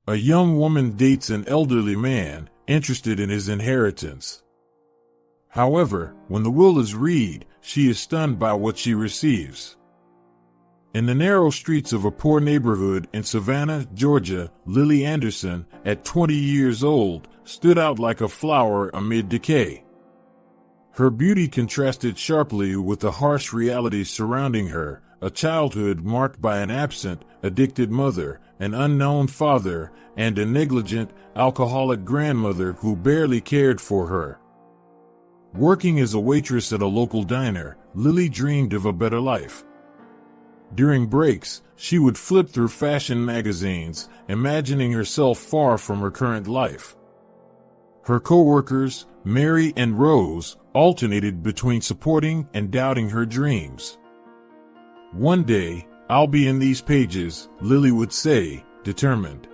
A young woman dates an elderly man, interested in his inheritance. However, when the will is read, she is stunned by what she receives. In the narrow streets of a poor neighborhood in Savannah, Georgia, Lily Anderson, at 20 years old, stood out like a flower amid decay. Her beauty contrasted sharply with the harsh realities surrounding her, a childhood marked by an absent, addicted mother, an unknown father, and a negligent, alcoholic grandmother who barely cared for her. Working as a waitress at a local diner, Lily dreamed of a better life. During breaks, she would flip through fashion magazines, imagining herself far from her current life. Her co-workers, Mary and Rose, alternated between supporting and doubting her dreams. "One day, I'll be in these pages," Lily would say, determined.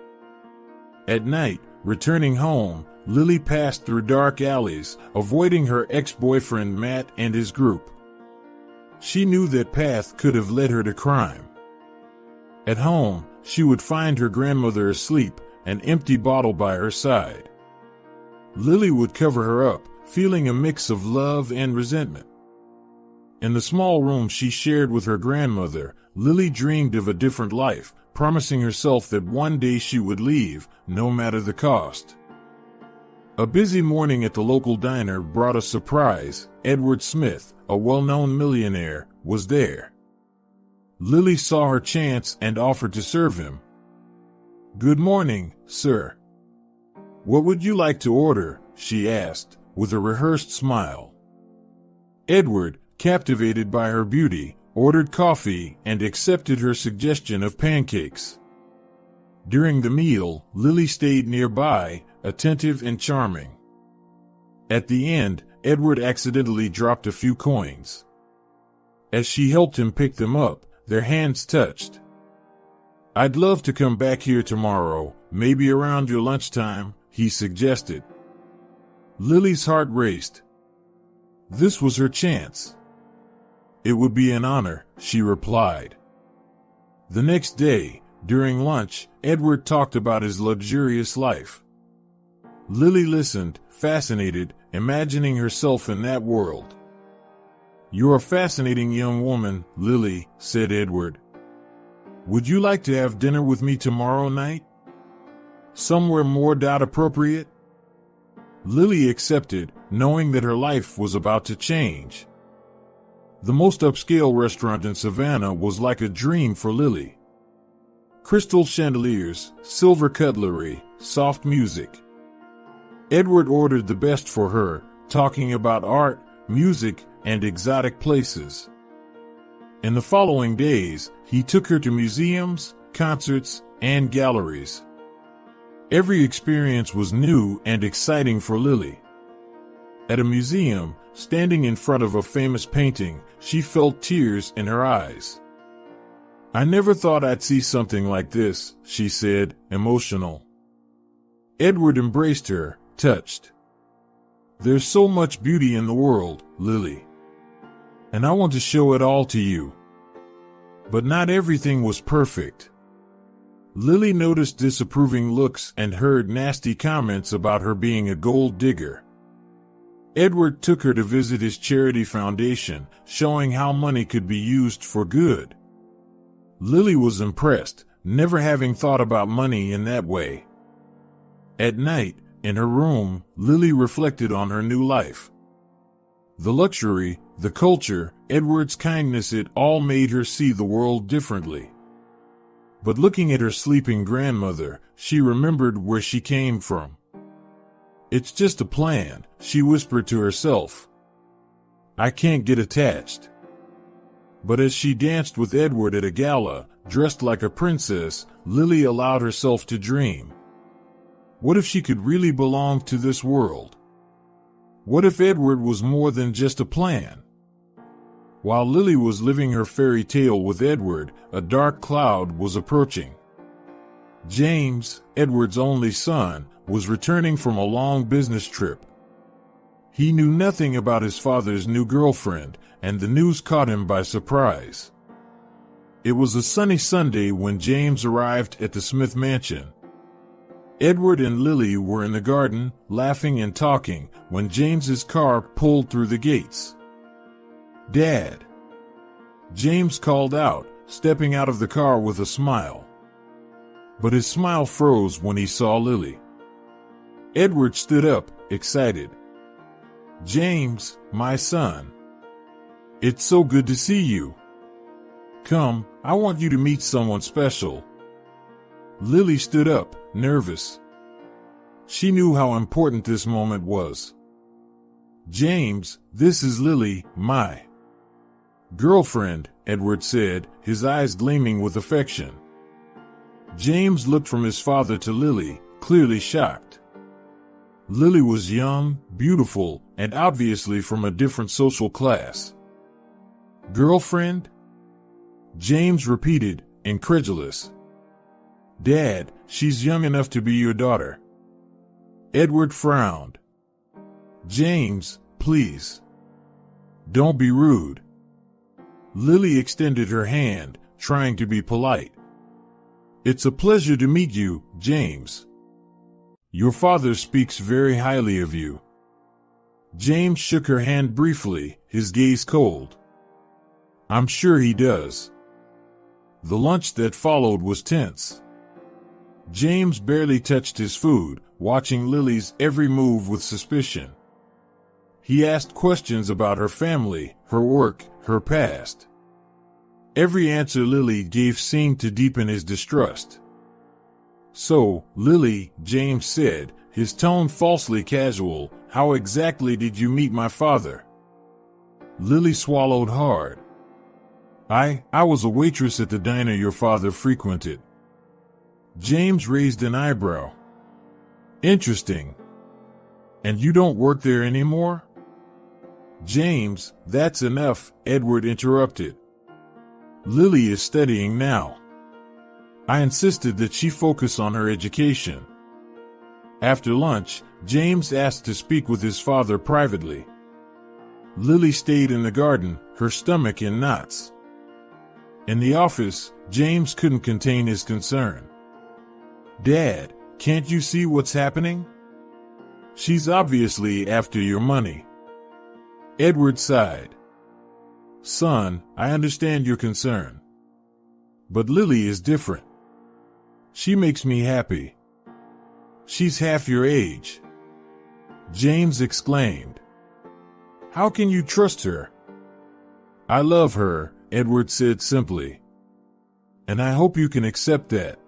At night, returning home, Lily passed through dark alleys, avoiding her ex-boyfriend Matt and his group. She knew that path could have led her to crime. At home, she would find her grandmother asleep, an empty bottle by her side. Lily would cover her up, feeling a mix of love and resentment. In the small room she shared with her grandmother, Lily dreamed of a different life, promising herself that one day she would leave, no matter the cost. A busy morning at the local diner brought a surprise. Edward Smith, a well-known millionaire, was there. Lily saw her chance and offered to serve him. "Good morning, sir. What would you like to order?" she asked, with a rehearsed smile. Edward, captivated by her beauty, ordered coffee and accepted her suggestion of pancakes. During the meal, Lily stayed nearby, attentive and charming. At the end, Edward accidentally dropped a few coins. As she helped him pick them up, their hands touched. "I'd love to come back here tomorrow, maybe around your lunchtime," he suggested. Lily's heart raced. This was her chance. "It would be an honor," she replied. The next day, during lunch, Edward talked about his luxurious life. Lily listened, fascinated, imagining herself in that world. "You're a fascinating young woman, Lily," said Edward. "Would you like to have dinner with me tomorrow night? Somewhere more appropriate?" Lily accepted, knowing that her life was about to change. The most upscale restaurant in Savannah was like a dream for Lily. Crystal chandeliers, silver cutlery, soft music. Edward ordered the best for her, talking about art, music, and exotic places. In the following days, he took her to museums, concerts, and galleries. Every experience was new and exciting for Lily. At a museum, standing in front of a famous painting, she felt tears in her eyes. "I never thought I'd see something like this," she said, emotional. Edward embraced her, touched. "There's so much beauty in the world, Lily. And I want to show it all to you." But not everything was perfect. Lily noticed disapproving looks and heard nasty comments about her being a gold digger. Edward took her to visit his charity foundation, showing how money could be used for good. Lily was impressed, never having thought about money in that way. At night, in her room, Lily reflected on her new life. The luxury, the culture, Edward's kindness, it all made her see the world differently. But looking at her sleeping grandmother, she remembered where she came from. "It's just a plan," she whispered to herself. "I can't get attached." But as she danced with Edward at a gala, dressed like a princess, Lily allowed herself to dream. What if she could really belong to this world? What if Edward was more than just a plan? While Lily was living her fairy tale with Edward, a dark cloud was approaching. James, Edward's only son, was returning from a long business trip. He knew nothing about his father's new girlfriend, and the news caught him by surprise. It was a sunny Sunday when James arrived at the Smith mansion. Edward and Lily were in the garden, laughing and talking, when James's car pulled through the gates. "Dad!" James called out, stepping out of the car with a smile. But his smile froze when he saw Lily. Edward stood up, excited. "James, my son. It's so good to see you. Come, I want you to meet someone special." Lily stood up, nervous. She knew how important this moment was. "James, this is Lily, my girlfriend," Edward said, his eyes gleaming with affection. James looked from his father to Lily, clearly shocked. Lily was young, beautiful, and obviously from a different social class. "Girlfriend?" James repeated, incredulous. "Dad, she's young enough to be your daughter." Edward frowned. "James, please. Don't be rude." Lily extended her hand, trying to be polite. "It's a pleasure to meet you, James. Your father speaks very highly of you." James shook her hand briefly, his gaze cold. "I'm sure he does." The lunch that followed was tense. James barely touched his food, watching Lily's every move with suspicion. He asked questions about her family, her work, her past. Every answer Lily gave seemed to deepen his distrust. "So, Lily," James said, his tone falsely casual, "how exactly did you meet my father?" Lily swallowed hard. I was a waitress at the diner your father frequented." James raised an eyebrow. "Interesting. And you don't work there anymore?" "James, that's enough," Edward interrupted. "Lily is studying now. I insisted that she focus on her education." After lunch, James asked to speak with his father privately. Lily stayed in the garden, her stomach in knots. In the office, James couldn't contain his concern. "Dad, can't you see what's happening? She's obviously after your money." Edward sighed. "Son, I understand your concern. But Lily is different. She makes me happy. She's half your age." James exclaimed. "How can you trust her?" "I love her," Edward said simply. "And I hope you can accept that."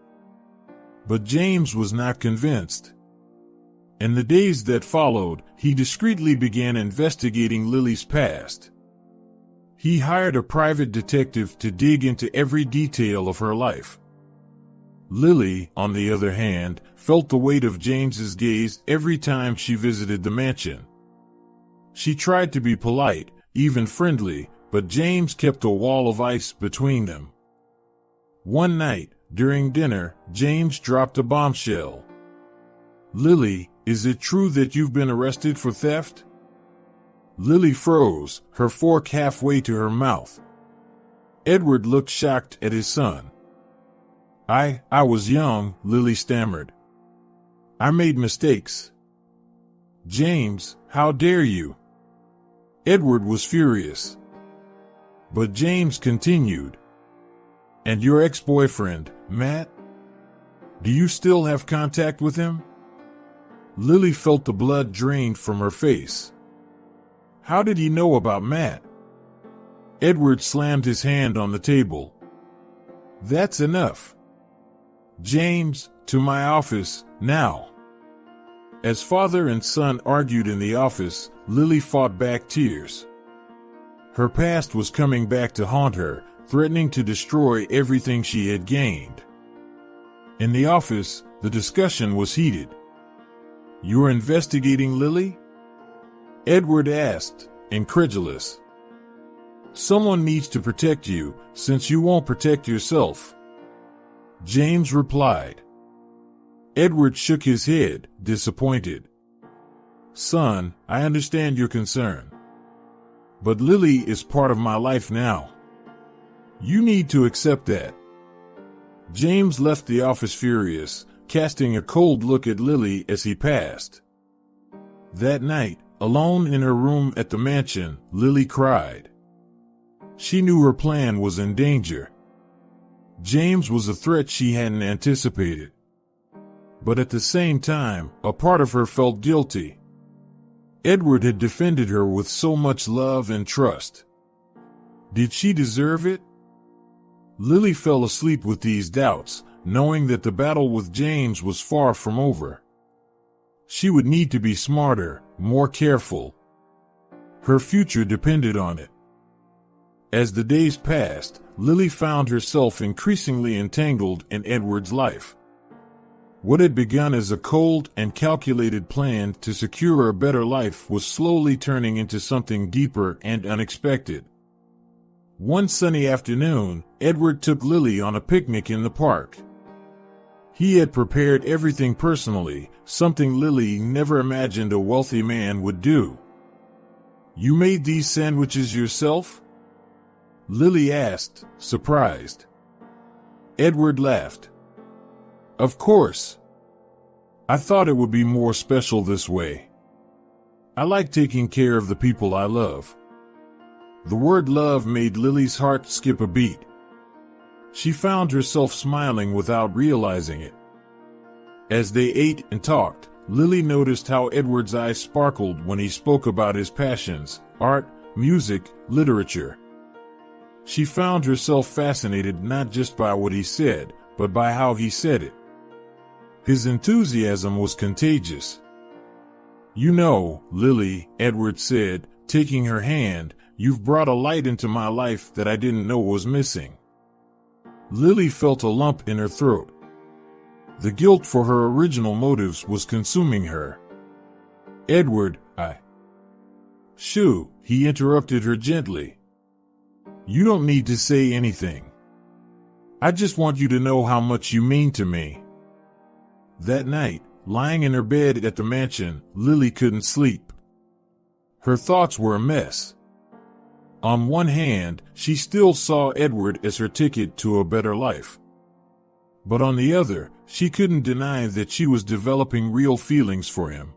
But James was not convinced. In the days that followed, he discreetly began investigating Lily's past. He hired a private detective to dig into every detail of her life. Lily, on the other hand, felt the weight of James's gaze every time she visited the mansion. She tried to be polite, even friendly, but James kept a wall of ice between them. One night, during dinner, James dropped a bombshell. "Lily, is it true that you've been arrested for theft?" Lily froze, her fork halfway to her mouth. Edward looked shocked at his son. I was young," Lily stammered. "I made mistakes." "James, how dare you?" Edward was furious. But James continued. "And your ex-boyfriend, Matt? Do you still have contact with him?" Lily felt the blood drained from her face. "How did he know about Matt?" Edward slammed his hand on the table. "That's enough. James, to my office, now." As father and son argued in the office, Lily fought back tears. Her past was coming back to haunt her, threatening to destroy everything she had gained. In the office, the discussion was heated. "You're investigating Lily?" Edward asked, incredulous. "Someone needs to protect you, since you won't protect yourself." James replied. Edward shook his head, disappointed. "Son, I understand your concern. But Lily is part of my life now. You need to accept that." James left the office furious, casting a cold look at Lily as he passed. That night, alone in her room at the mansion, Lily cried. She knew her plan was in danger. James was a threat she hadn't anticipated. But at the same time, a part of her felt guilty. Edward had defended her with so much love and trust. Did she deserve it? Lily fell asleep with these doubts, knowing that the battle with James was far from over. She would need to be smarter, more careful. Her future depended on it. As the days passed, Lily found herself increasingly entangled in Edward's life. What had begun as a cold and calculated plan to secure a better life was slowly turning into something deeper and unexpected. One sunny afternoon, Edward took Lily on a picnic in the park. He had prepared everything personally, something Lily never imagined a wealthy man would do. "You made these sandwiches yourself?" Lily asked, surprised. Edward laughed. "Of course. I thought it would be more special this way. I like taking care of the people I love." The word love made Lily's heart skip a beat. She found herself smiling without realizing it. As they ate and talked, Lily noticed how Edward's eyes sparkled when he spoke about his passions, art, music, literature. She found herself fascinated not just by what he said, but by how he said it. His enthusiasm was contagious. "You know, Lily," Edward said, taking her hand, "you've brought a light into my life that I didn't know was missing." Lily felt a lump in her throat. The guilt for her original motives was consuming her. "Edward, Shoo," he interrupted her gently. "You don't need to say anything. I just want you to know how much you mean to me." That night, lying in her bed at the mansion, Lily couldn't sleep. Her thoughts were a mess. On one hand, she still saw Edward as her ticket to a better life. But on the other, she couldn't deny that she was developing real feelings for him.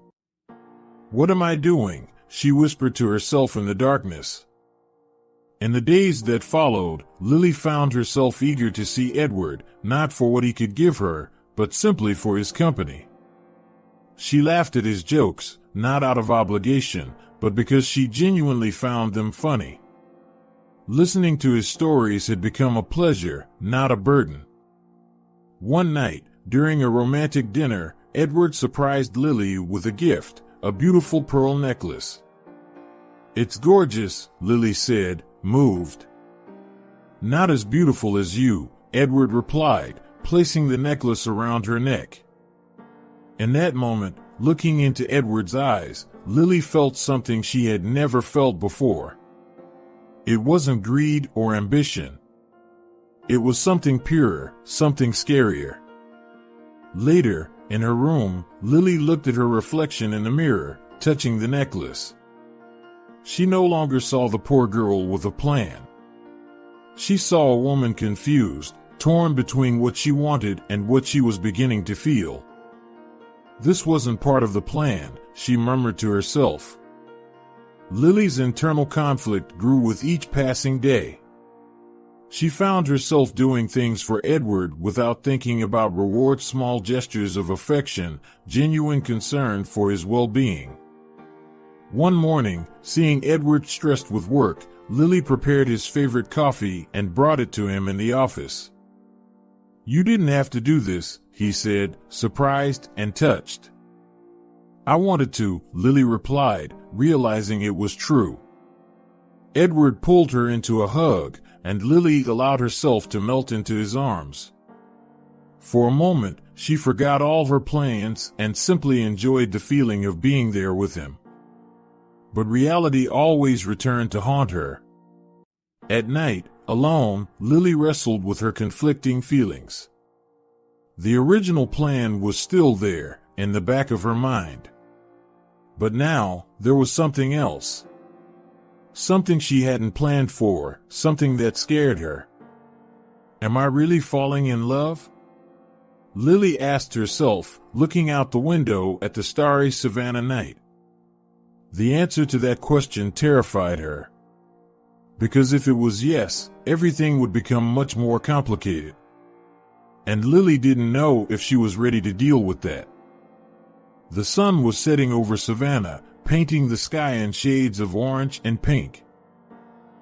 "What am I doing?" she whispered to herself in the darkness. In the days that followed, Lily found herself eager to see Edward, not for what he could give her, but simply for his company. She laughed at his jokes, not out of obligation, but because she genuinely found them funny. Listening to his stories had become a pleasure, not a burden. One night, during a romantic dinner, Edward surprised Lily with a gift, a beautiful pearl necklace. "It's gorgeous," Lily said, moved. "Not as beautiful as you," Edward replied, placing the necklace around her neck. In that moment, looking into Edward's eyes, Lily felt something she had never felt before. It wasn't greed or ambition. It was something purer, something scarier. Later, in her room, Lily looked at her reflection in the mirror, touching the necklace. She no longer saw the poor girl with a plan. She saw a woman confused, torn between what she wanted and what she was beginning to feel. "This wasn't part of the plan," she murmured to herself. Lily's internal conflict grew with each passing day. She found herself doing things for Edward without thinking about reward, small gestures of affection, genuine concern for his well-being. One morning, seeing Edward stressed with work, Lily prepared his favorite coffee and brought it to him in the office. "You didn't have to do this," he said, surprised and touched. "I wanted to," Lily replied, realizing it was true. Edward pulled her into a hug, and Lily allowed herself to melt into his arms. For a moment, she forgot all her plans and simply enjoyed the feeling of being there with him. But reality always returned to haunt her. At night, alone, Lily wrestled with her conflicting feelings. The original plan was still there, in the back of her mind. But now, there was something else. Something she hadn't planned for, something that scared her. Am I really falling in love? Lily asked herself, looking out the window at the starry Savannah night. The answer to that question terrified her. Because if it was yes, everything would become much more complicated. And Lily didn't know if she was ready to deal with that. The sun was setting over Savannah, painting the sky in shades of orange and pink.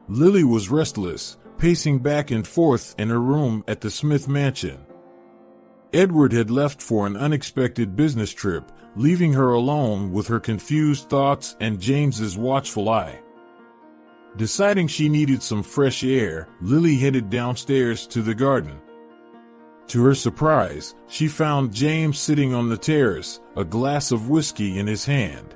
Lily was restless, pacing back and forth in her room at the Smith mansion. Edward had left for an unexpected business trip, leaving her alone with her confused thoughts and James's watchful eye. Deciding she needed some fresh air, Lily headed downstairs to the garden. To her surprise, she found James sitting on the terrace, a glass of whiskey in his hand.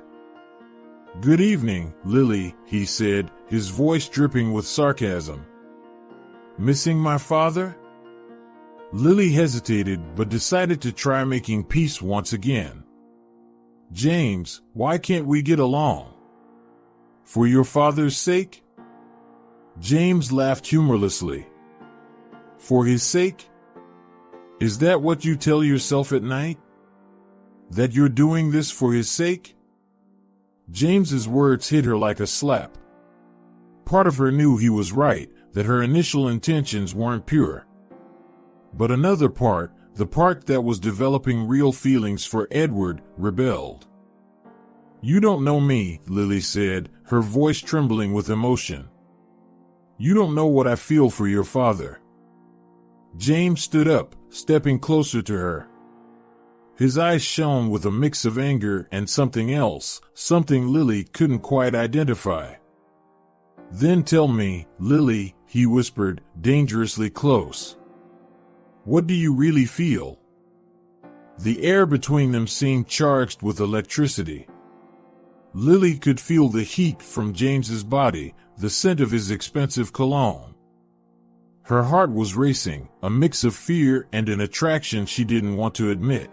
"Good evening, Lily," he said, his voice dripping with sarcasm. "Missing my father?" Lily hesitated but decided to try making peace once again. "James, why can't we get along?" "For your father's sake?" James laughed humorlessly. "For his sake? Is that what you tell yourself at night? That you're doing this for his sake?" James's words hit her like a slap. Part of her knew he was right, that her initial intentions weren't pure. But another part, the part that was developing real feelings for Edward, rebelled. "You don't know me," Lily said, her voice trembling with emotion. "You don't know what I feel for your father." James stood up, stepping closer to her. His eyes shone with a mix of anger and something else, something Lily couldn't quite identify. "Then tell me, Lily," he whispered, dangerously close. "What do you really feel?" The air between them seemed charged with electricity. Lily could feel the heat from James's body, the scent of his expensive cologne. Her heart was racing, a mix of fear and an attraction she didn't want to admit.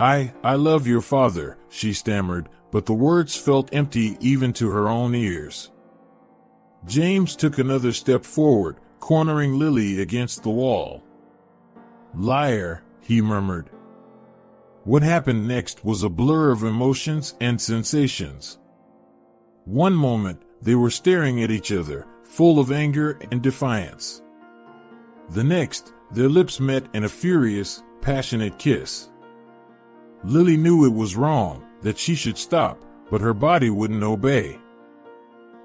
I love your father," she stammered, but the words felt empty even to her own ears. James took another step forward, cornering Lily against the wall. "Liar," he murmured. What happened next was a blur of emotions and sensations. One moment, they were staring at each other, full of anger and defiance. The next, their lips met in a furious, passionate kiss. Lily knew it was wrong, that she should stop, but her body wouldn't obey.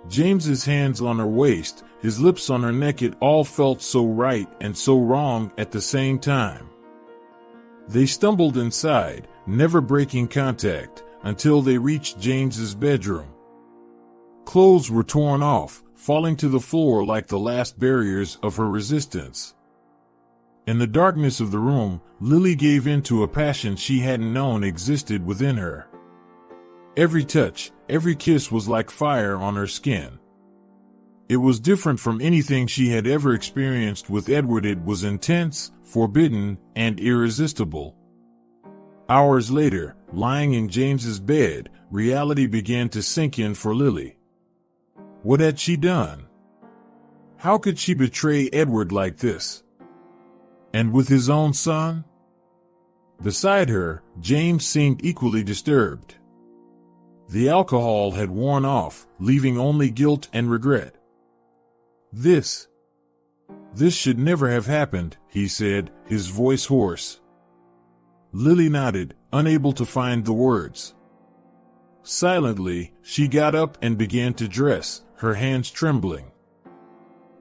James's hands on her waist, his lips on her neck, it all felt so right and so wrong at the same time. They stumbled inside, never breaking contact, until they reached James's bedroom. Clothes were torn off, falling to the floor like the last barriers of her resistance. In the darkness of the room, Lily gave in to a passion she hadn't known existed within her. Every touch, every kiss was like fire on her skin. It was different from anything she had ever experienced with Edward. It was intense, forbidden, and irresistible. Hours later, lying in James's bed, reality began to sink in for Lily. What had she done? How could she betray Edward like this? And with his own son? Beside her, James seemed equally disturbed. The alcohol had worn off, leaving only guilt and regret. This should never have happened," he said, his voice hoarse. Lily nodded, unable to find the words. Silently, she got up and began to dress, her hands trembling.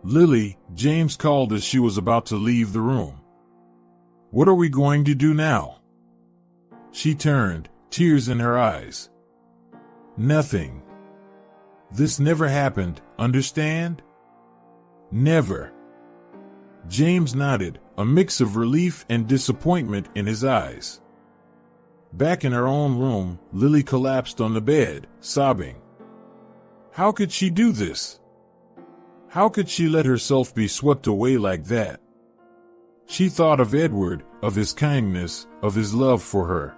"Lily," James called as she was about to leave the room. "What are we going to do now?" She turned, tears in her eyes. "Nothing. This never happened, understand? Never." James nodded, a mix of relief and disappointment in his eyes. Back in her own room, Lily collapsed on the bed, sobbing. How could she do this? How could she let herself be swept away like that? She thought of Edward, of his kindness, of his love for her.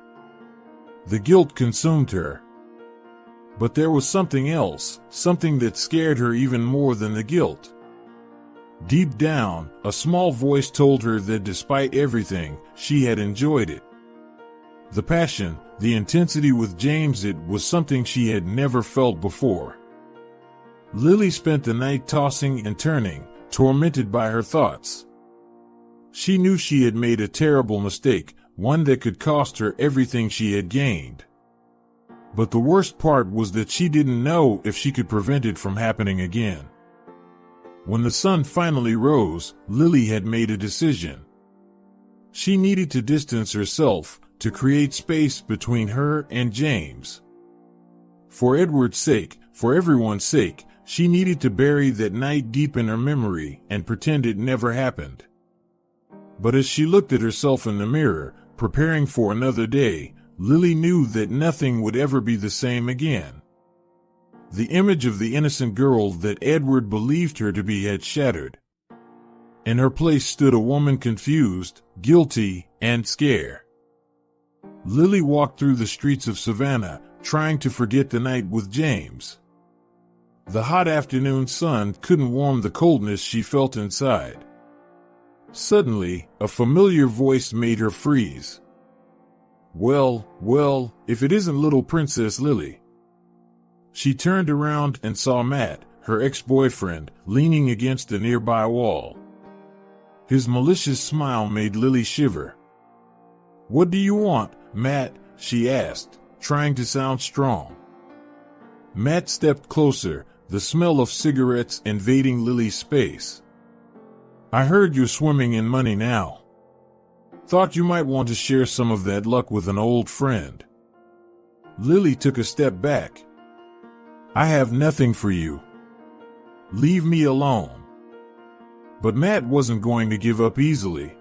The guilt consumed her. But there was something else, something that scared her even more than the guilt. Deep down, a small voice told her that despite everything, she had enjoyed it. The passion, the intensity with James, it was something she had never felt before. Lily spent the night tossing and turning, tormented by her thoughts. She knew she had made a terrible mistake, one that could cost her everything she had gained. But the worst part was that she didn't know if she could prevent it from happening again. When the sun finally rose, Lily had made a decision. She needed to distance herself, to create space between her and James. For Edward's sake, for everyone's sake, she needed to bury that night deep in her memory and pretend it never happened. But as she looked at herself in the mirror, preparing for another day, Lily knew that nothing would ever be the same again. The image of the innocent girl that Edward believed her to be had shattered. In her place stood a woman confused, guilty, and scared. Lily walked through the streets of Savannah, trying to forget the night with James. The hot afternoon sun couldn't warm the coldness she felt inside. Suddenly, a familiar voice made her freeze. Well, if it isn't little Princess Lily. She turned around and saw Matt, her ex-boyfriend, leaning against a nearby wall. His malicious smile made Lily shiver. "What do you want, Matt?" she asked, trying to sound strong. Matt stepped closer, the smell of cigarettes invading Lily's space. "I heard you're swimming in money now. Thought you might want to share some of that luck with an old friend." Lily took a step back. "I have nothing for you. Leave me alone." But Matt wasn't going to give up easily.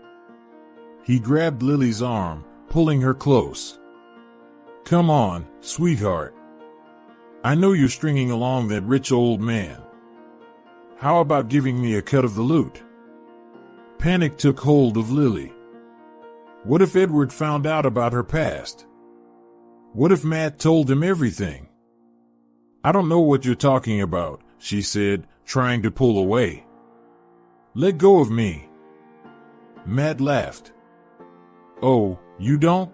He grabbed Lily's arm, pulling her close. "Come on, sweetheart. I know you're stringing along that rich old man. How about giving me a cut of the loot?" Panic took hold of Lily. What if Edward found out about her past? What if Matt told him everything? "I don't know what you're talking about," she said, trying to pull away. "Let go of me." Matt laughed. "Oh, you don't?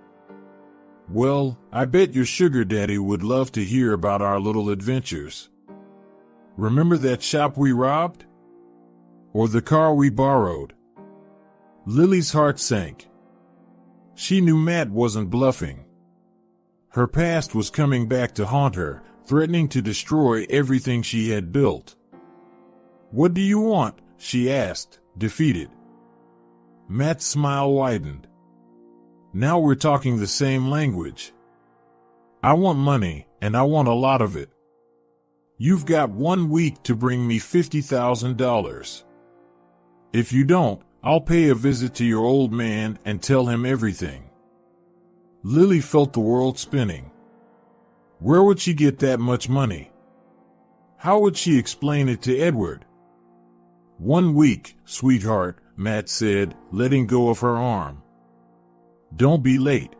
Well, I bet your sugar daddy would love to hear about our little adventures. Remember that shop we robbed? Or the car we borrowed?" Lily's heart sank. She knew Matt wasn't bluffing. Her past was coming back to haunt her, threatening to destroy everything she had built. "What do you want?" she asked, defeated. Matt's smile widened. "Now we're talking the same language. I want money, and I want a lot of it. You've got 1 week to bring me $50,000. If you don't, I'll pay a visit to your old man and tell him everything." Lily felt the world spinning. Where would she get that much money? How would she explain it to Edward? "1 week, sweetheart," Matt said, letting go of her arm. "Don't be late."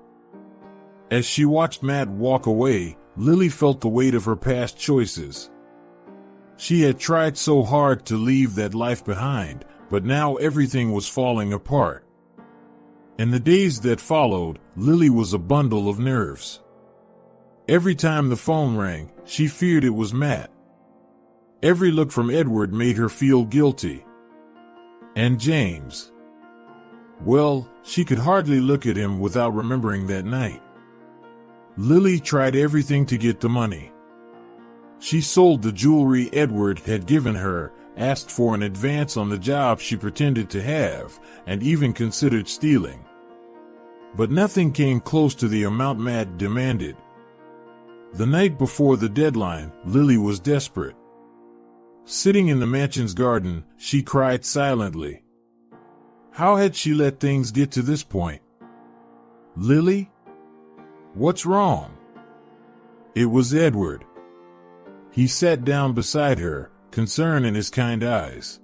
As she watched Matt walk away, Lily felt the weight of her past choices. She had tried so hard to leave that life behind, but now everything was falling apart. In the days that followed, Lily was a bundle of nerves. Every time the phone rang, she feared it was Matt. Every look from Edward made her feel guilty. And James. Well, she could hardly look at him without remembering that night. Lily tried everything to get the money. She sold the jewelry Edward had given her, asked for an advance on the job she pretended to have, and even considered stealing. But nothing came close to the amount Matt demanded. The night before the deadline, Lily was desperate. Sitting in the mansion's garden, she cried silently. How had she let things get to this point? "Lily? What's wrong?" It was Edward. He sat down beside her, concern in his kind eyes.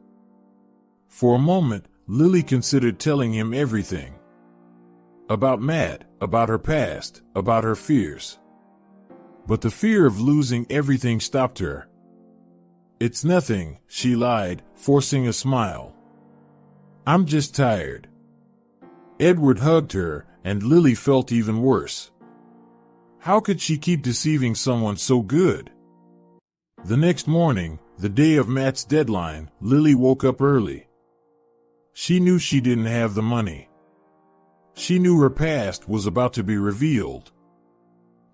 For a moment, Lily considered telling him everything. About Matt, about her past, about her fears. But the fear of losing everything stopped her. It's nothing, she lied, forcing a smile. I'm just tired. Edward hugged her, and Lily felt even worse. How could she keep deceiving someone so good? The next morning, the day of Matt's deadline, Lily woke up early. She knew she didn't have the money. She knew her past was about to be revealed.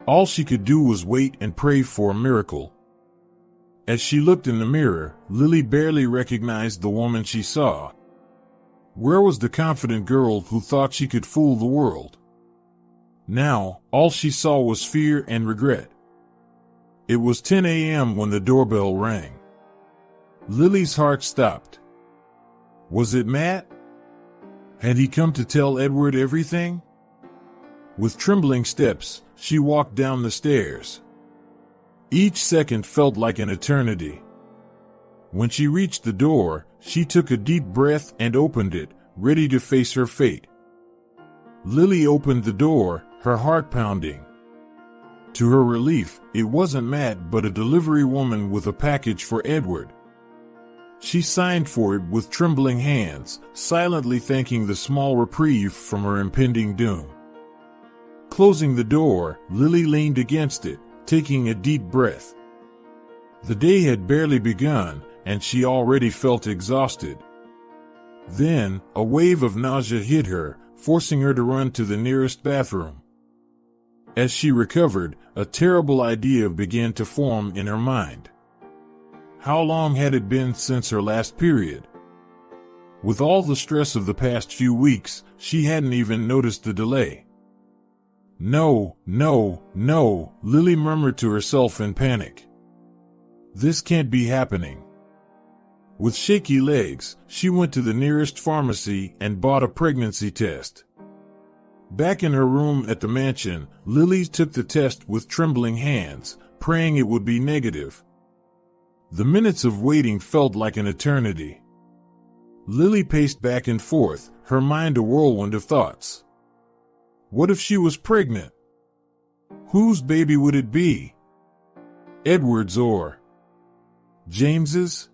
All she could do was wait and pray for a miracle. As she looked in the mirror, Lily barely recognized the woman she saw. Where was the confident girl who thought she could fool the world? Now, all she saw was fear and regret. It was 10 a.m. when the doorbell rang. Lily's heart stopped. Was it Matt? Had he come to tell Edward everything? With trembling steps, she walked down the stairs. Each second felt like an eternity. When she reached the door, she took a deep breath and opened it, ready to face her fate. Lily opened the door, her heart pounding. To her relief, it wasn't Matt but a delivery woman with a package for Edward. She signed for it with trembling hands, silently thanking the small reprieve from her impending doom. Closing the door, Lily leaned against it, taking a deep breath. The day had barely begun, and she already felt exhausted. Then, a wave of nausea hit her, forcing her to run to the nearest bathroom. As she recovered, a terrible idea began to form in her mind. How long had it been since her last period? With all the stress of the past few weeks, she hadn't even noticed the delay. No, Lily murmured to herself in panic. This can't be happening. With shaky legs, she went to the nearest pharmacy and bought a pregnancy test. Back in her room at the mansion, Lily took the test with trembling hands, praying it would be negative. The minutes of waiting felt like an eternity. Lily paced back and forth, her mind a whirlwind of thoughts. What if she was pregnant? Whose baby would it be? Edward's or James's?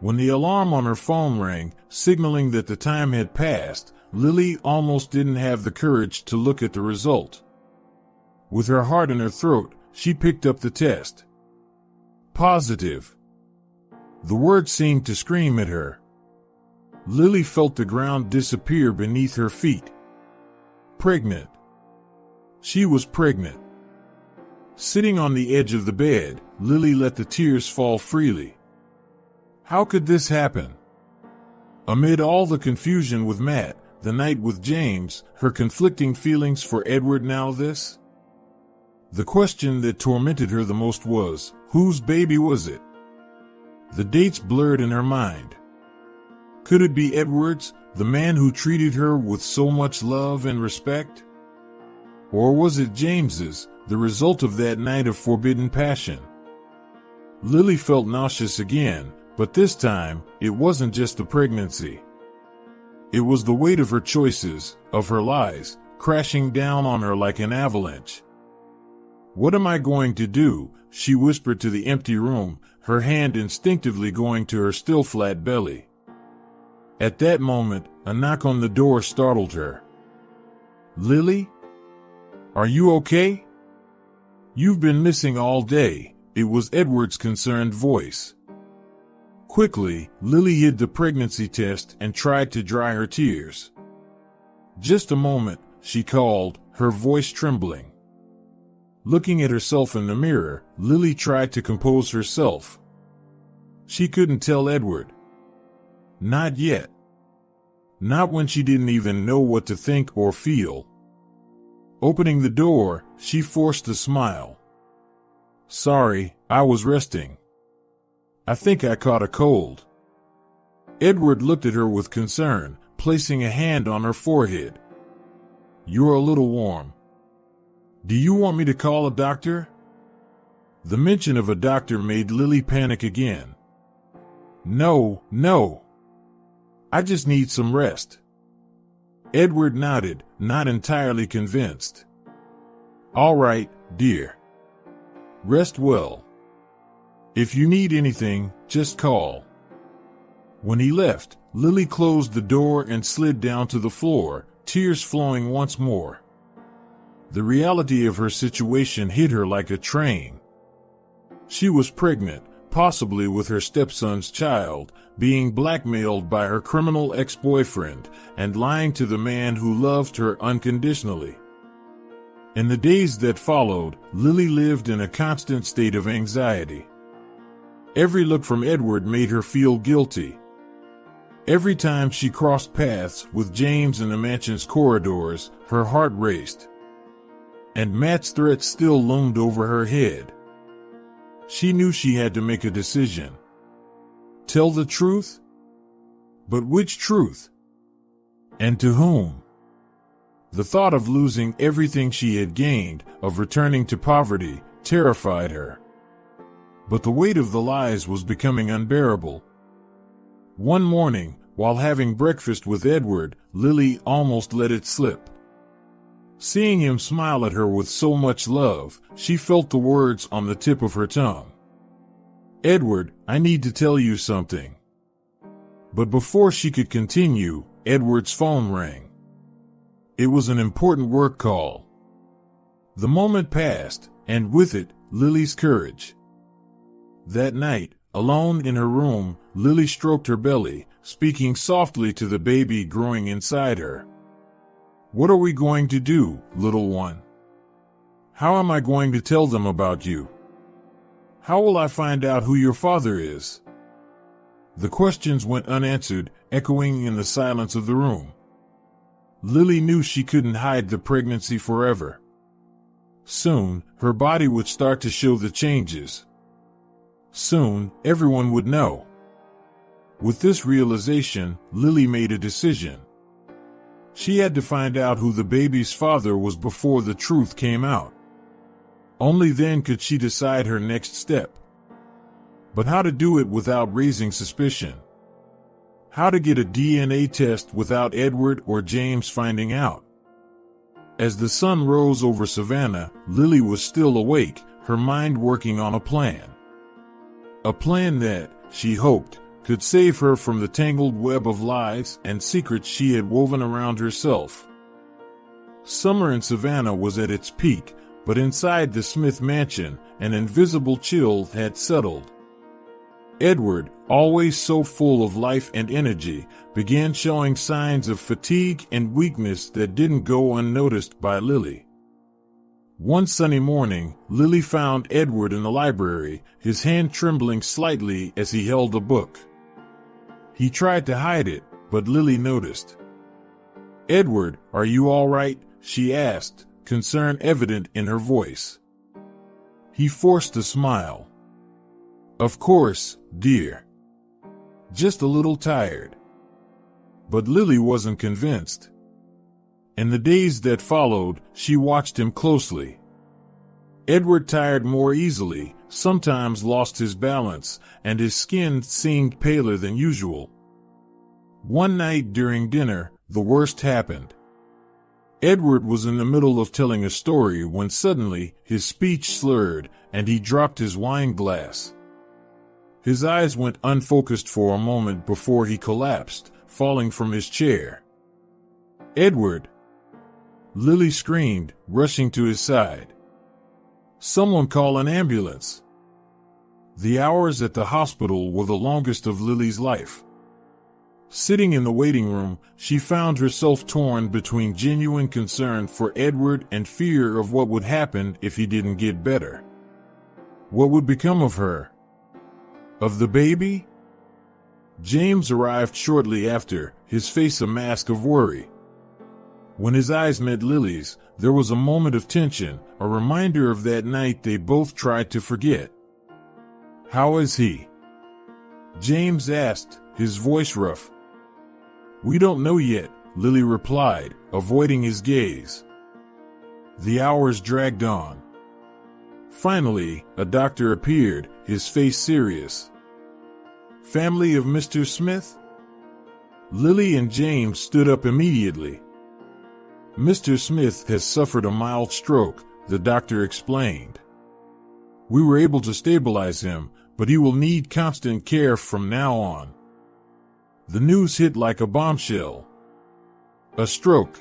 When the alarm on her phone rang, signaling that the time had passed, Lily almost didn't have the courage to look at the result. With her heart in her throat, she picked up the test. Positive. The word seemed to scream at her. Lily felt the ground disappear beneath her feet. Pregnant. She was pregnant. Sitting on the edge of the bed, Lily let the tears fall freely. How could this happen? Amid all the confusion with Matt, the night with James, her conflicting feelings for Edward, now this? The question that tormented her the most was, whose baby was it? The dates blurred in her mind. Could it be Edward's, the man who treated her with so much love and respect? Or was it James's, the result of that night of forbidden passion? Lily felt nauseous again, but this time, it wasn't just the pregnancy. It was the weight of her choices, of her lies, crashing down on her like an avalanche. What am I going to do? She whispered to the empty room, her hand instinctively going to her still flat belly. At that moment, a knock on the door startled her. Lily? Are you okay? You've been missing all day. It was Edward's concerned voice. Quickly, Lily hid the pregnancy test and tried to dry her tears. Just a moment, she called, her voice trembling. Looking at herself in the mirror, Lily tried to compose herself. She couldn't tell Edward. Not yet. Not when she didn't even know what to think or feel. Opening the door, she forced a smile. Sorry, I was resting. I think I caught a cold. Edward looked at her with concern, placing a hand on her forehead. You're a little warm. Do you want me to call a doctor? The mention of a doctor made Lily panic again. No. I just need some rest. Edward nodded, not entirely convinced. All right, dear. Rest well. If you need anything, just call." When he left, Lily closed the door and slid down to the floor, tears flowing once more. The reality of her situation hit her like a train. She was pregnant, possibly with her stepson's child, being blackmailed by her criminal ex-boyfriend, and lying to the man who loved her unconditionally. In the days that followed, Lily lived in a constant state of anxiety. Every look from Edward made her feel guilty. Every time she crossed paths with James in the mansion's corridors, her heart raced. And Matt's threat still loomed over her head. She knew she had to make a decision. Tell the truth? But which truth? And to whom? The thought of losing everything she had gained, of returning to poverty, terrified her. But the weight of the lies was becoming unbearable. One morning, while having breakfast with Edward, Lily almost let it slip. Seeing him smile at her with so much love, she felt the words on the tip of her tongue. "Edward, I need to tell you something." But before she could continue, Edward's phone rang. It was an important work call. The moment passed, and with it, Lily's courage. That night, alone in her room, Lily stroked her belly, speaking softly to the baby growing inside her. "What are we going to do, little one? How am I going to tell them about you? How will I find out who your father is?" The questions went unanswered, echoing in the silence of the room. Lily knew she couldn't hide the pregnancy forever. Soon, her body would start to show the changes. Soon, everyone would know. With this realization, Lily made a decision. She had to find out who the baby's father was before the truth came out. Only then could she decide her next step. But how to do it without raising suspicion? How to get a DNA test without Edward or James finding out? As the sun rose over Savannah, Lily was still awake, her mind working on a plan. A plan that, she hoped, could save her from the tangled web of lies and secrets she had woven around herself. Summer in Savannah was at its peak, but inside the Smith mansion, an invisible chill had settled. Edward, always so full of life and energy, began showing signs of fatigue and weakness that didn't go unnoticed by Lily. One sunny morning, Lily found Edward in the library, his hand trembling slightly as he held a book. He tried to hide it, but Lily noticed. "Edward, are you all right?" she asked, concern evident in her voice. He forced a smile. "Of course, dear. Just a little tired." But Lily wasn't convinced. In the days that followed, she watched him closely. Edward tired more easily, sometimes lost his balance, and his skin seemed paler than usual. One night during dinner, the worst happened. Edward was in the middle of telling a story when suddenly his speech slurred and he dropped his wine glass. His eyes went unfocused for a moment before he collapsed, falling from his chair. "Edward!" Lily screamed, rushing to his side. "Someone call an ambulance." The hours at the hospital were the longest of Lily's life. Sitting in the waiting room, she found herself torn between genuine concern for Edward and fear of what would happen if he didn't get better. What would become of her? Of the baby? James arrived shortly after, his face a mask of worry. When his eyes met Lily's, there was a moment of tension, a reminder of that night they both tried to forget. "How is he?" James asked, his voice rough. "We don't know yet," Lily replied, avoiding his gaze. The hours dragged on. Finally, a doctor appeared, his face serious. "Family of Mr. Smith?" Lily and James stood up immediately. "Mr. Smith has suffered a mild stroke," the doctor explained. "We were able to stabilize him, but he will need constant care from now on. The news hit like a bombshell. A stroke.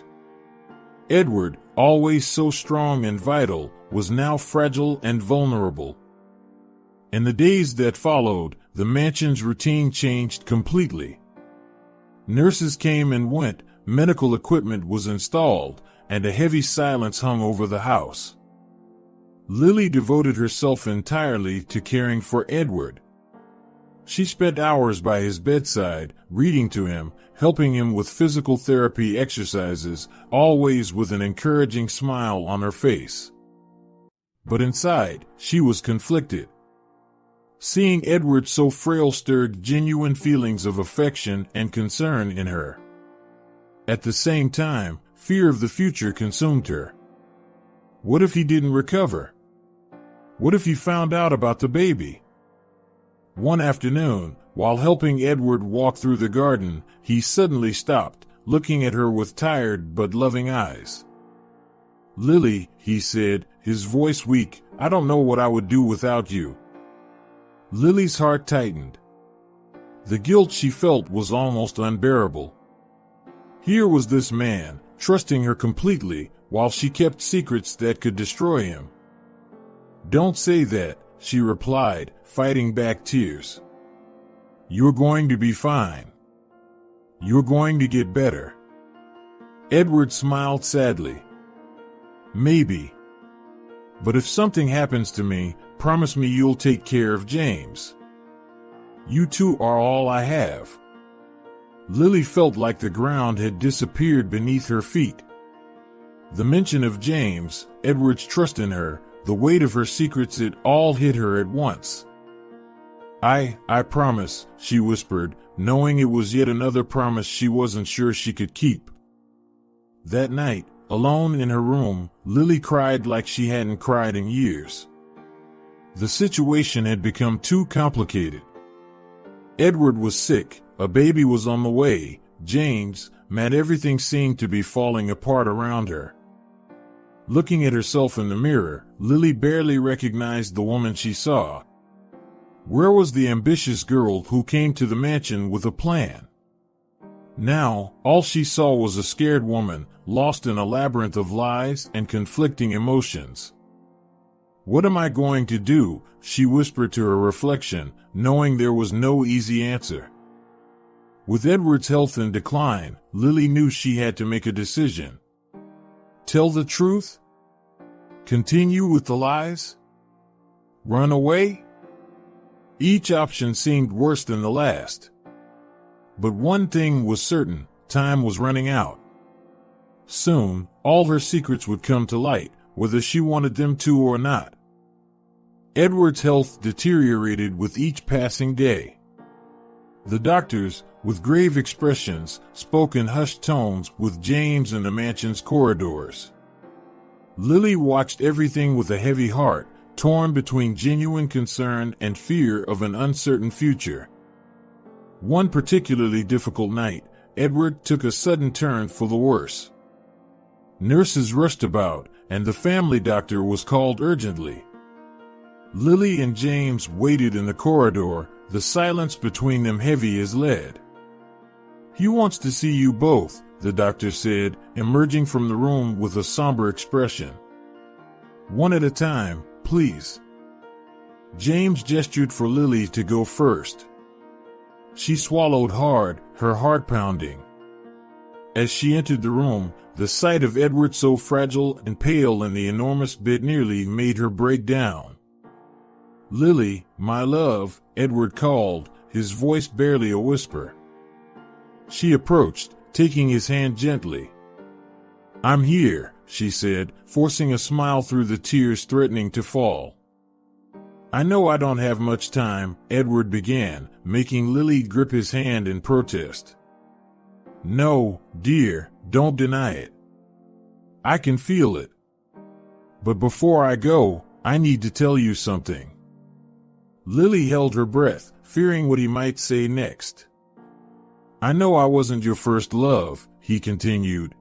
Edward, always so strong and vital, was now fragile and vulnerable. In the days that followed, the mansion's routine changed completely. Nurses came and went, medical equipment was installed, and a heavy silence hung over the house. Lily devoted herself entirely to caring for Edward. She spent hours by his bedside, reading to him, helping him with physical therapy exercises, always with an encouraging smile on her face. But inside, she was conflicted. Seeing Edward so frail stirred genuine feelings of affection and concern in her. At the same time, fear of the future consumed her. What if he didn't recover? What if he found out about the baby? One afternoon, while helping Edward walk through the garden, he suddenly stopped, looking at her with tired but loving eyes. "Lily," he said, his voice weak, "I don't know what I would do without you." Lily's heart tightened. The guilt she felt was almost unbearable. Here was this man, trusting her completely, while she kept secrets that could destroy him. "Don't say that," she replied, fighting back tears. "You're going to be fine. You're going to get better." Edward smiled sadly. "Maybe. But if something happens to me, promise me you'll take care of James. You two are all I have." Lily felt like the ground had disappeared beneath her feet. The mention of James, Edward's trust in her, the weight of her secrets, it all hit her at once. I promise," she whispered, knowing it was yet another promise she wasn't sure she could keep. That night, alone in her room, Lily cried like she hadn't cried in years. The situation had become too complicated. Edward was sick, a baby was on the way, James, mad, everything seemed to be falling apart around her. Looking at herself in the mirror, Lily barely recognized the woman she saw. Where was the ambitious girl who came to the mansion with a plan? Now, all she saw was a scared woman, lost in a labyrinth of lies and conflicting emotions. "What am I going to do?" she whispered to her reflection, knowing there was no easy answer. With Edward's health in decline, Lily knew she had to make a decision. Tell the truth? Continue with the lies? Run away? Each option seemed worse than the last. But one thing was certain, time was running out. Soon, all her secrets would come to light, whether she wanted them to or not. Edward's health deteriorated with each passing day. The doctors, with grave expressions, spoke in hushed tones with James in the mansion's corridors. Lily watched everything with a heavy heart, torn between genuine concern and fear of an uncertain future. One particularly difficult night, Edward took a sudden turn for the worse. Nurses rushed about, and the family doctor was called urgently. Lily and James waited in the corridor, the silence between them heavy as lead. "He wants to see you both," the doctor said, emerging from the room with a somber expression. "One at a time, please." James gestured for Lily to go first. She swallowed hard, her heart pounding. As she entered the room, the sight of Edward so fragile and pale in the enormous bed nearly made her break down. "Lily, my love," Edward called, his voice barely a whisper. She approached, taking his hand gently. "I'm here," she said, forcing a smile through the tears threatening to fall. "I know I don't have much time," Edward began, making Lily grip his hand in protest. "No, dear, don't deny it. I can feel it. But before I go, I need to tell you something." Lily held her breath, fearing what he might say next. "I know I wasn't your first love," he continued.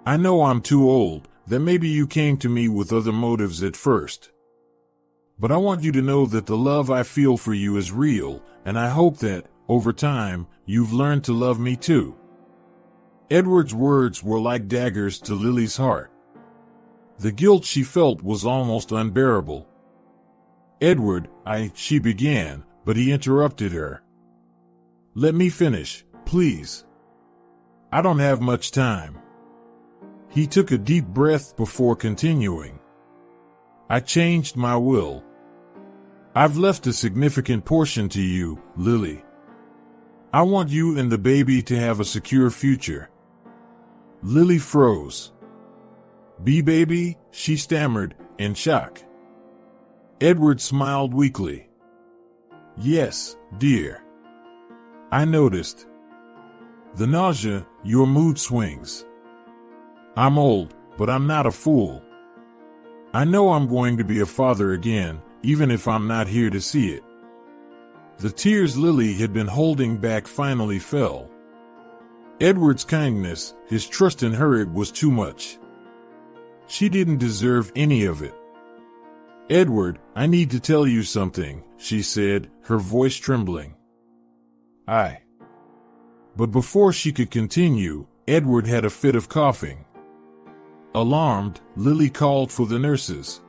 "I know I'm too old, that maybe you came to me with other motives at first. But I want you to know that the love I feel for you is real, and I hope that, over time, you've learned to love me too. Edward's words were like daggers to Lily's heart. The guilt she felt was almost unbearable. Edward, she began, but he interrupted her. Let me finish, please. I don't have much time. He took a deep breath before continuing. I changed my will. I've left a significant portion to you, Lily. I want you and the baby to have a secure future. Lily froze. Baby, she stammered, in shock. Edward smiled weakly. Yes, dear. I noticed. The nausea, your mood swings. I'm old, but I'm not a fool. I know I'm going to be a father again, even if I'm not here to see it. The tears Lily had been holding back finally fell. Edward's kindness, his trust in her, it was too much. She didn't deserve any of it. Edward, I need to tell you something, she said, her voice trembling. But before she could continue, Edward had a fit of coughing. Alarmed, Lily called for the nurses.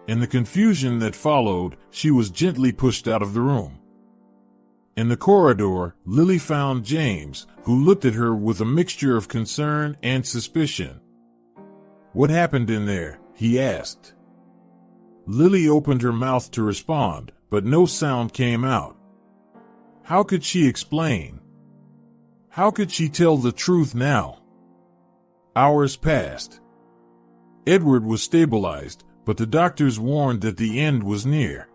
In the confusion that followed, she was gently pushed out of the room. In the corridor, Lily found James, who looked at her with a mixture of concern and suspicion. What happened in there? He asked. Lily opened her mouth to respond, but no sound came out. How could she explain? How could she tell the truth now? Hours passed. Edward was stabilized, but the doctors warned that the end was near.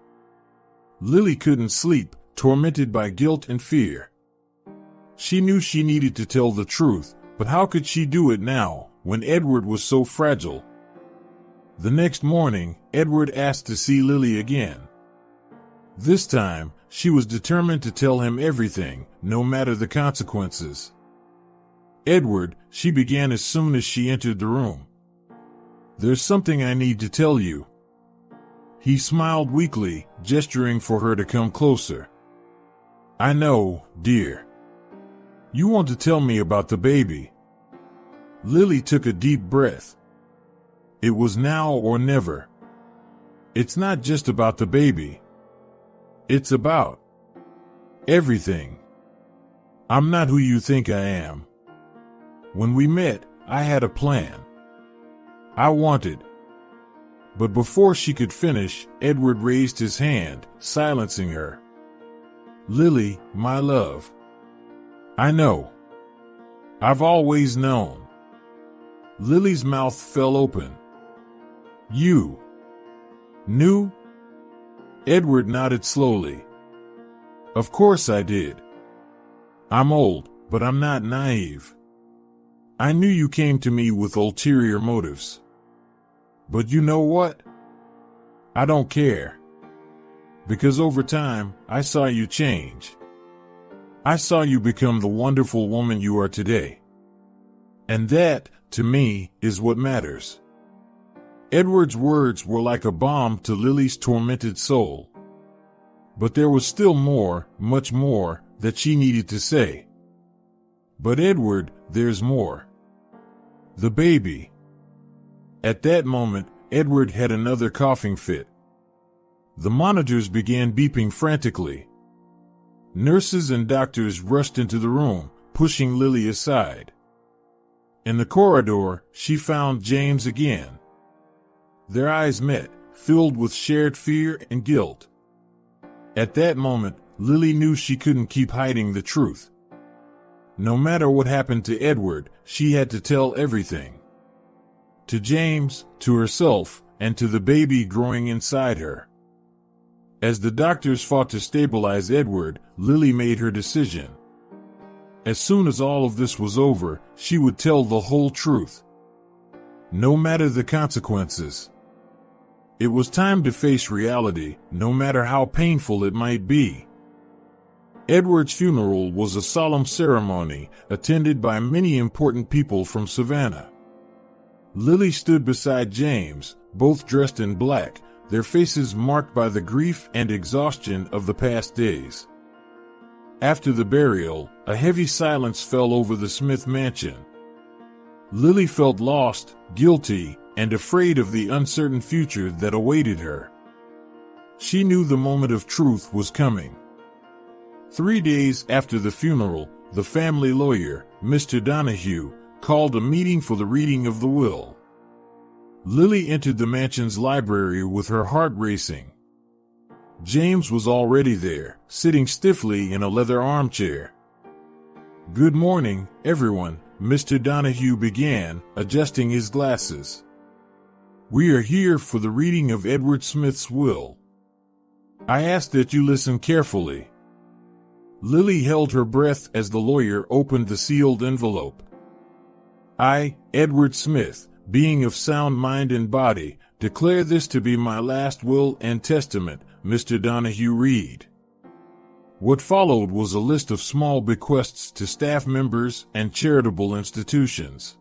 Lily couldn't sleep, tormented by guilt and fear. She knew she needed to tell the truth, but how could she do it now, when Edward was so fragile? The next morning, Edward asked to see Lily again. This time, she was determined to tell him everything, no matter the consequences. Edward, she began as soon as she entered the room. There's something I need to tell you. He smiled weakly, gesturing for her to come closer. I know, dear. You want to tell me about the baby. Lily took a deep breath. It was now or never. It's not just about the baby. It's about everything. I'm not who you think I am. When we met, I had a plan. I wanted. But before she could finish, Edward raised his hand, silencing her. Lily, my love. I know. I've always known. Lily's mouth fell open. You knew? Edward nodded slowly. Of course I did. I'm old, but I'm not naive. I knew you came to me with ulterior motives. But you know what? I don't care. Because over time, I saw you change. I saw you become the wonderful woman you are today. And that, to me, is what matters. Edward's words were like a balm to Lily's tormented soul. But there was still more, much more, that she needed to say. But Edward, there's more. The baby. At that moment, Edward had another coughing fit. The monitors began beeping frantically. Nurses and doctors rushed into the room, pushing Lily aside. In the corridor, she found James again. Their eyes met, filled with shared fear and guilt. At that moment, Lily knew she couldn't keep hiding the truth. No matter what happened to Edward, she had to tell everything. To James, to herself, and to the baby growing inside her. As the doctors fought to stabilize Edward, Lily made her decision. As soon as all of this was over, she would tell the whole truth. No matter the consequences. It was time to face reality, no matter how painful it might be. Edward's funeral was a solemn ceremony, attended by many important people from Savannah. Lily stood beside James, both dressed in black, their faces marked by the grief and exhaustion of the past days. After the burial, a heavy silence fell over the Smith mansion. Lily felt lost, guilty, and afraid of the uncertain future that awaited her. She knew the moment of truth was coming. 3 days after the funeral, the family lawyer, Mr. Donahue, called a meeting for the reading of the will. Lily entered the mansion's library with her heart racing. James was already there, sitting stiffly in a leather armchair. "Good morning, everyone," Mr. Donahue began, adjusting his glasses. "We are here for the reading of Edward Smith's will. I ask that you listen carefully." Lily held her breath as the lawyer opened the sealed envelope. "I, Edward Smith, being of sound mind and body, declare this to be my last will and testament," Mr. Donahue read. What followed was a list of small bequests to staff members and charitable institutions.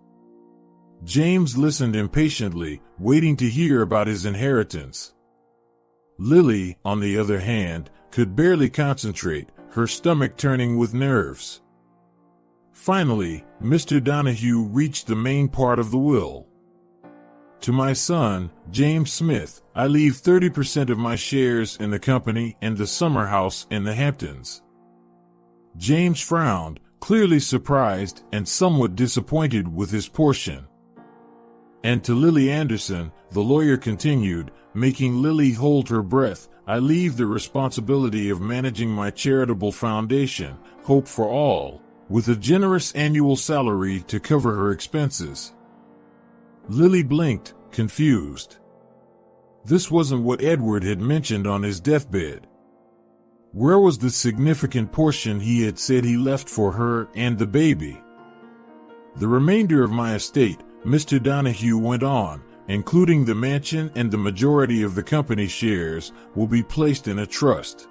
James listened impatiently, waiting to hear about his inheritance. Lily, on the other hand, could barely concentrate, her stomach turning with nerves. Finally, Mr. Donahue reached the main part of the will. "To my son, James Smith, I leave 30% of my shares in the company and the summer house in the Hamptons." James frowned, clearly surprised and somewhat disappointed with his portion. "And to Lily Anderson," the lawyer continued, making Lily hold her breath, "I leave the responsibility of managing my charitable foundation, Hope for All, with a generous annual salary to cover her expenses." Lily blinked, confused. This wasn't what Edward had mentioned on his deathbed. Where was the significant portion he had said he left for her and the baby? "The remainder of my estate," Mr. Donahue went on, "including the mansion and the majority of the company shares, will be placed in a trust.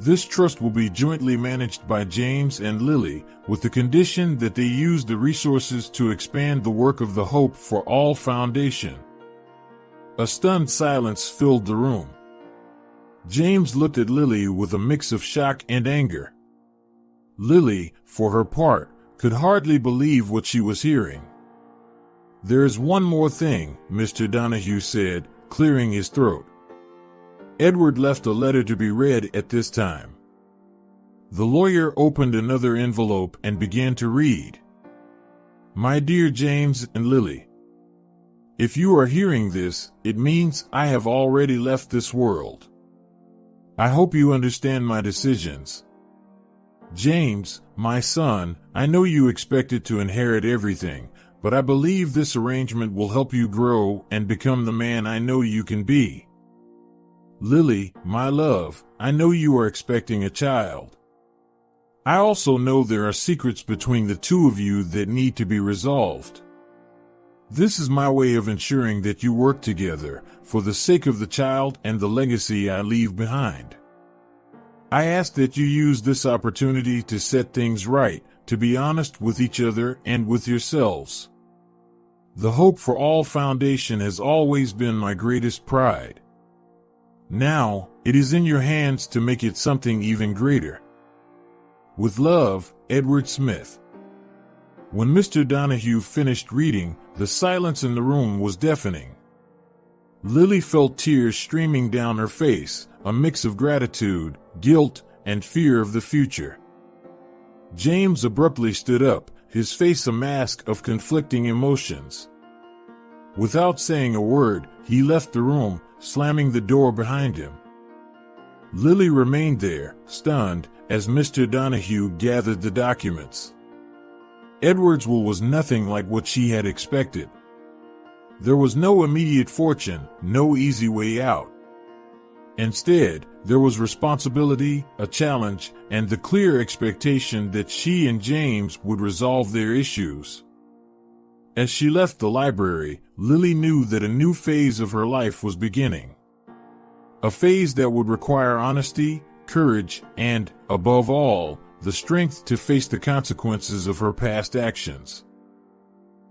This trust will be jointly managed by James and Lily, with the condition that they use the resources to expand the work of the Hope for All Foundation." A stunned silence filled the room. James looked at Lily with a mix of shock and anger. Lily, for her part, could hardly believe what she was hearing. "There is one more thing," Mr. Donahue said, clearing his throat. "Edward left a letter to be read at this time." The lawyer opened another envelope and began to read. "My dear James and Lily, if you are hearing this, it means I have already left this world. I hope you understand my decisions. James, my son, I know you expected to inherit everything, but I believe this arrangement will help you grow and become the man I know you can be. Lily, my love, I know you are expecting a child. I also know there are secrets between the two of you that need to be resolved. This is my way of ensuring that you work together, for the sake of the child and the legacy I leave behind. I ask that you use this opportunity to set things right, to be honest with each other and with yourselves. The Hope for All Foundation has always been my greatest pride. Now, it is in your hands to make it something even greater. With love, Edward Smith." When Mr. Donahue finished reading, the silence in the room was deafening. Lily felt tears streaming down her face, a mix of gratitude, guilt, and fear of the future. James abruptly stood up, his face a mask of conflicting emotions. Without saying a word, he left the room, slamming the door behind him. Lily remained there, stunned, as Mr. Donahue gathered the documents. Edward's will was nothing like what she had expected. There was no immediate fortune, no easy way out. Instead, there was responsibility, a challenge, and the clear expectation that she and James would resolve their issues. As she left the library, Lily knew that a new phase of her life was beginning. A phase that would require honesty, courage, and, above all, the strength to face the consequences of her past actions.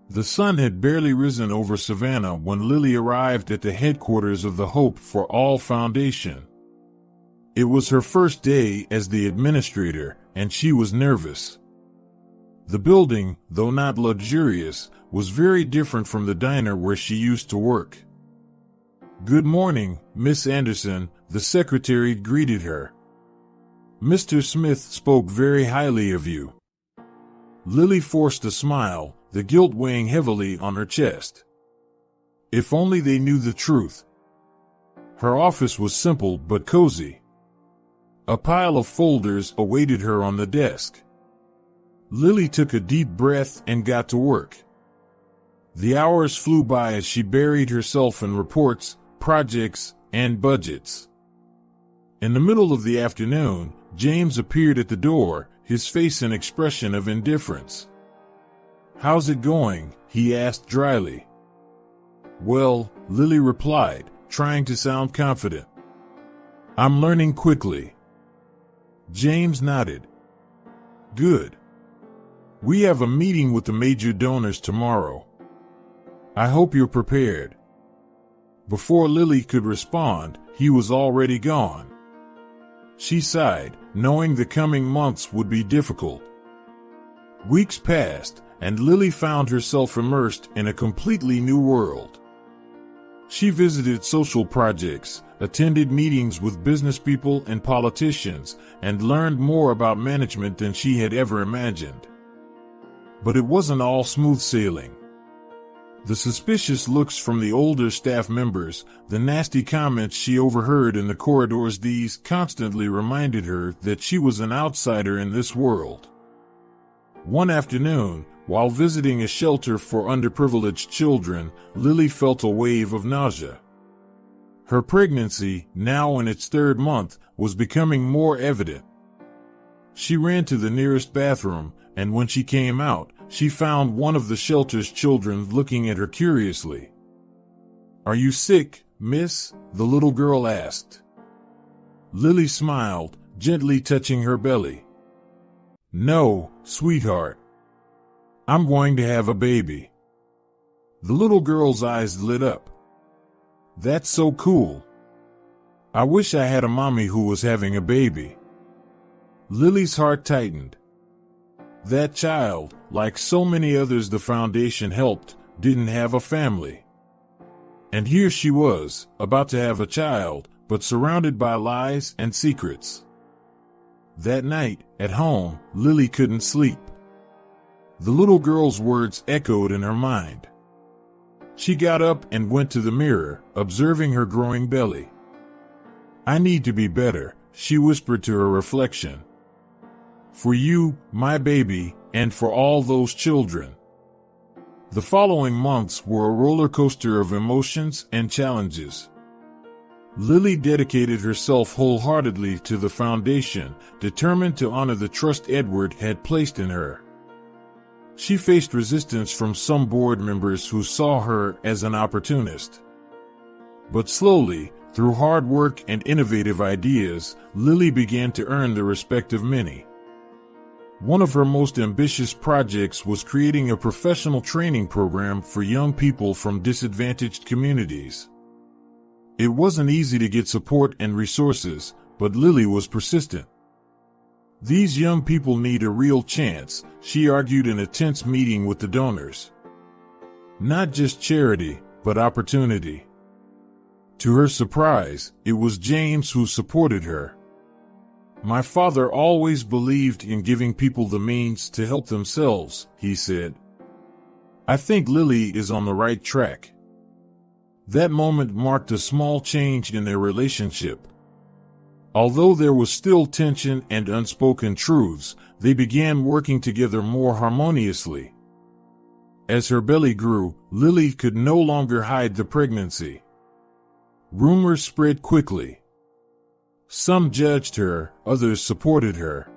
The sun had barely risen over Savannah when Lily arrived at the headquarters of the Hope for All Foundation. It was her first day as the administrator, and she was nervous. The building, though not luxurious, was very different from the diner where she used to work. "Good morning, Miss Anderson," the secretary greeted her. "Mr. Smith spoke very highly of you." Lily forced a smile, the guilt weighing heavily on her chest. If only they knew the truth. Her office was simple but cozy. A pile of folders awaited her on the desk. Lily took a deep breath and got to work. The hours flew by as she buried herself in reports, projects, and budgets. In the middle of the afternoon, James appeared at the door, his face an expression of indifference. "How's it going?" he asked dryly. "Well," Lily replied, trying to sound confident. "I'm learning quickly." James nodded. "Good. We have a meeting with the major donors tomorrow. I hope you're prepared." Before Lily could respond, he was already gone. She sighed, knowing the coming months would be difficult. Weeks passed, and Lily found herself immersed in a completely new world. She visited social projects, attended meetings with business people and politicians, and learned more about management than she had ever imagined. But it wasn't all smooth sailing. The suspicious looks from the older staff members, the nasty comments she overheard in the corridors, these constantly reminded her that she was an outsider in this world. One afternoon, while visiting a shelter for underprivileged children, Lily felt a wave of nausea. Her pregnancy, now in its 3rd month, was becoming more evident. She ran to the nearest bathroom, and when she came out, she found one of the shelter's children looking at her curiously. "Are you sick, miss?" the little girl asked. Lily smiled, gently touching her belly. "No, sweetheart. I'm going to have a baby." The little girl's eyes lit up. "That's so cool. I wish I had a mommy who was having a baby." Lily's heart tightened. That child, like so many others the foundation helped, didn't have a family. And here she was, about to have a child, but surrounded by lies and secrets. That night, at home, Lily couldn't sleep. The little girl's words echoed in her mind. She got up and went to the mirror, observing her growing belly. "I need to be better," she whispered to her reflection. "For you, my baby, and for all those children." The following months were a roller coaster of emotions and challenges. Lily dedicated herself wholeheartedly to the foundation, determined to honor the trust Edward had placed in her. She faced resistance from some board members who saw her as an opportunist. But slowly, through hard work and innovative ideas, Lily began to earn the respect of many. One of her most ambitious projects was creating a professional training program for young people from disadvantaged communities. It wasn't easy to get support and resources, but Lily was persistent. "These young people need a real chance," she argued in a tense meeting with the donors. "Not just charity, but opportunity." To her surprise, it was James who supported her. "My father always believed in giving people the means to help themselves," he said. "I think Lily is on the right track." That moment marked a small change in their relationship. Although there was still tension and unspoken truths, they began working together more harmoniously. As her belly grew, Lily could no longer hide the pregnancy. Rumors spread quickly. Some judged her, others supported her.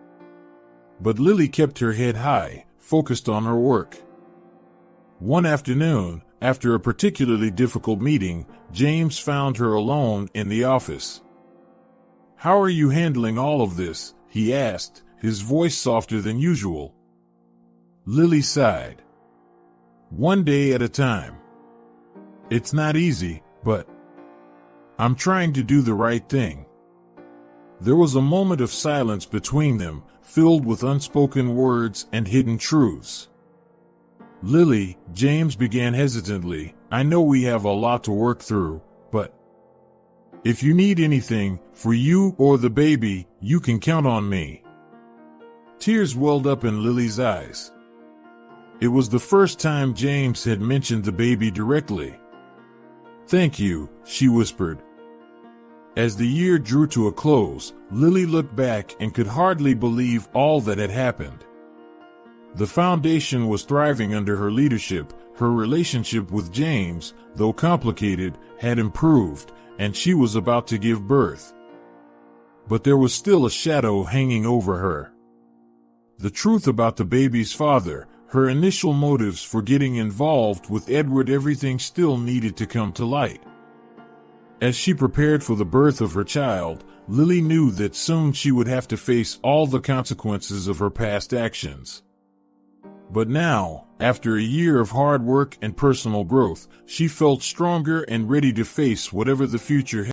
But Lily kept her head high, focused on her work. One afternoon, after a particularly difficult meeting, James found her alone in the office. "How are you handling all of this?" he asked, his voice softer than usual. Lily sighed. one day at a time. It's not easy, but I'm trying to do the right thing." There was a moment of silence between them, filled with unspoken words and hidden truths. "Lily," James began hesitantly, "I know we have a lot to work through, but if you need anything, for you or the baby, you can count on me." Tears welled up in Lily's eyes. It was the first time James had mentioned the baby directly. "Thank you," she whispered. As the year drew to a close, Lily looked back and could hardly believe all that had happened. The foundation was thriving under her leadership. Her relationship with James, though complicated, had improved, and she was about to give birth. But there was still a shadow hanging over her. The truth about the baby's father, her initial motives for getting involved with Edward, everything still needed to come to light. As she prepared for the birth of her child, Lily knew that soon she would have to face all the consequences of her past actions. But now, after a year of hard work and personal growth, she felt stronger and ready to face whatever the future held.